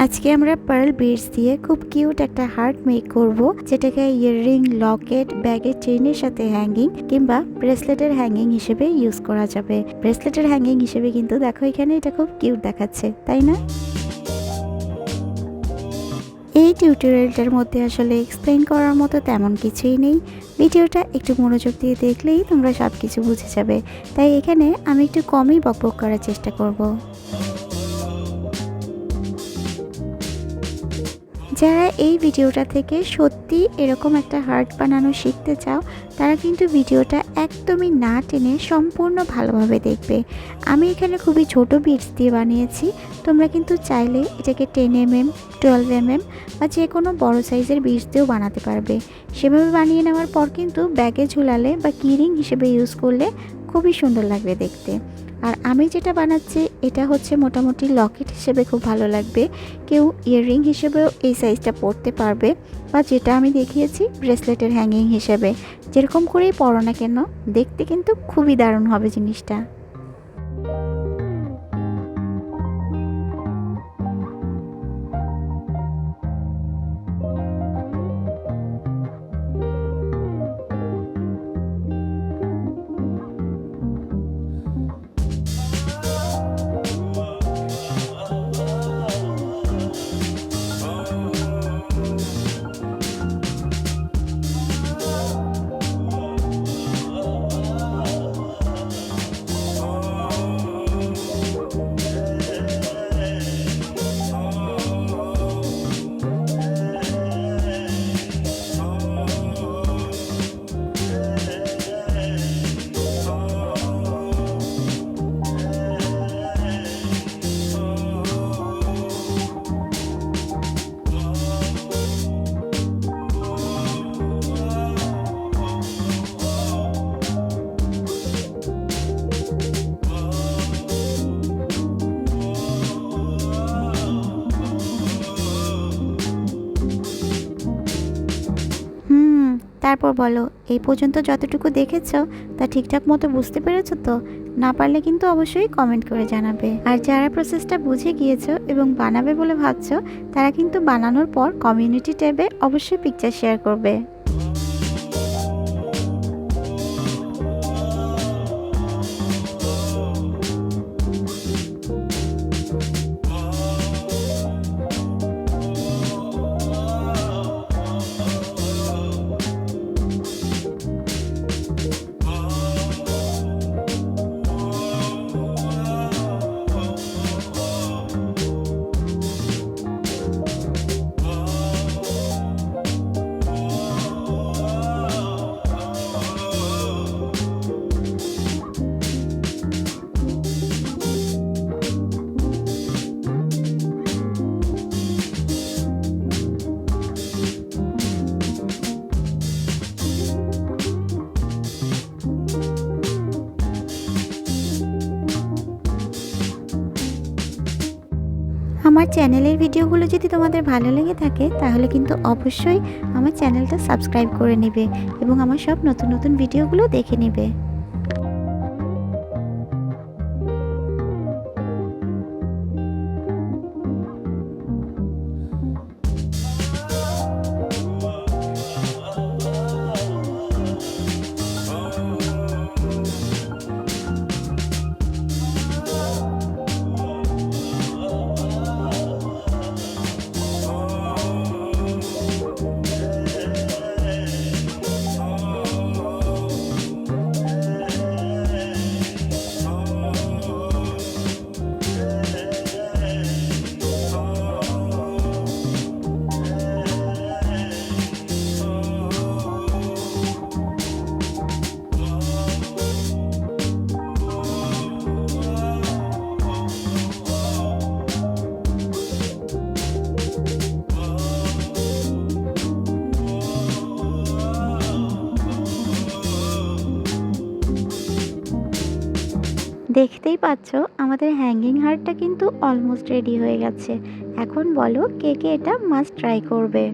আজকে আমরা pearl beads দিয়ে খুব কিউট একটা হার্ট মেক করব, যেটাকে ইয়াররিং, লকেট, ব্যাগের চেইনের সাথে হ্যাঙ্গিং কিংবা ব্রেসলেটের হ্যাঙ্গিং হিসেবে ইউজ করা যাবে। ব্রেসলেটের হ্যাঙ্গিং হিসেবে কিন্তু দেখো এখানে এটা খুব কিউট দেখাচ্ছে, তাই না? এই টিউটোরিয়ালটার মধ্যে আসলে এক্সপ্লেইন করার মতো তেমন কিছুই নেই। ভিডিওটা একটু মনোযোগ দিয়ে দেখলেই তোমরা সব কিছু বুঝে যাবে। তাই এখানে আমি একটু কমই বকবক করার চেষ্টা করব। যারা এই ভিডিওটা থেকে সত্যি এরকম একটা হার্ট বানানো শিখতে চাও, তারা কিন্তু ভিডিওটা একদমই না টেনে সম্পূর্ণ ভালোভাবে দেখবে। আমি এখানে খুবই ছোট বিটস দিয়ে বানিয়েছি। তোমরা কিন্তু চাইলে এটাকে 10mm, 12mm বা যে কোনো বড় সাইজের বিটস দিয়েও বানাতে পারবে। সেভাবে বানিয়ে নেওয়ার পর কিন্তু ব্যাগে ঝুলালে বা কিরিং হিসেবে ইউজ করলে খুবই সুন্দর লাগবে দেখতে। আর আমি যেটা বানাচ্ছি এটা হচ্ছে মোটামুটি লকেট হিসেবে খুব ভালো লাগবে। কেউ ইয়াররিং হিসেবেও এই সাইজটা পরতে পারবে, বা যেটা আমি দেখিয়েছি ব্রেসলেটের হ্যাঙ্গিং হিসেবে। যেরকম করেই পরো না কেন, দেখতে কিন্তু খুবই দারুণ হবে জিনিসটা। তারপর বলো, এই পর্যন্ত যতটুকু দেখেছো তা ঠিকঠাক মতো বুঝতে পেরেছো তো? না পারলে কিন্তু অবশ্যই কমেন্ট করে জানাবে। আর যারা প্রসেসটা বুঝে গিয়েছো এবং বানাবে বলে ভাবছো, তারা কিন্তু বানানোর পর কমিউনিটি ট্যাবে অবশ্যই পিকচার শেয়ার করবে। আমার চ্যানেলের ভিডিওগুলো যদি তোমাদের ভালো লেগে থাকে, তাহলে কিন্তু অবশ্যই আমার চ্যানেলটা সাবস্ক্রাইব করে নেবে এবং আমার সব নতুন নতুন ভিডিওগুলো দেখে নেবে। দেখতেই পাচ্ছ আমাদের হ্যাঙ্গিং হার্টটা কিন্তু অলমোস্ট রেডি হয়ে গেছে। এখন বলো কে কে এটা মাস্ট ট্রাই করবে।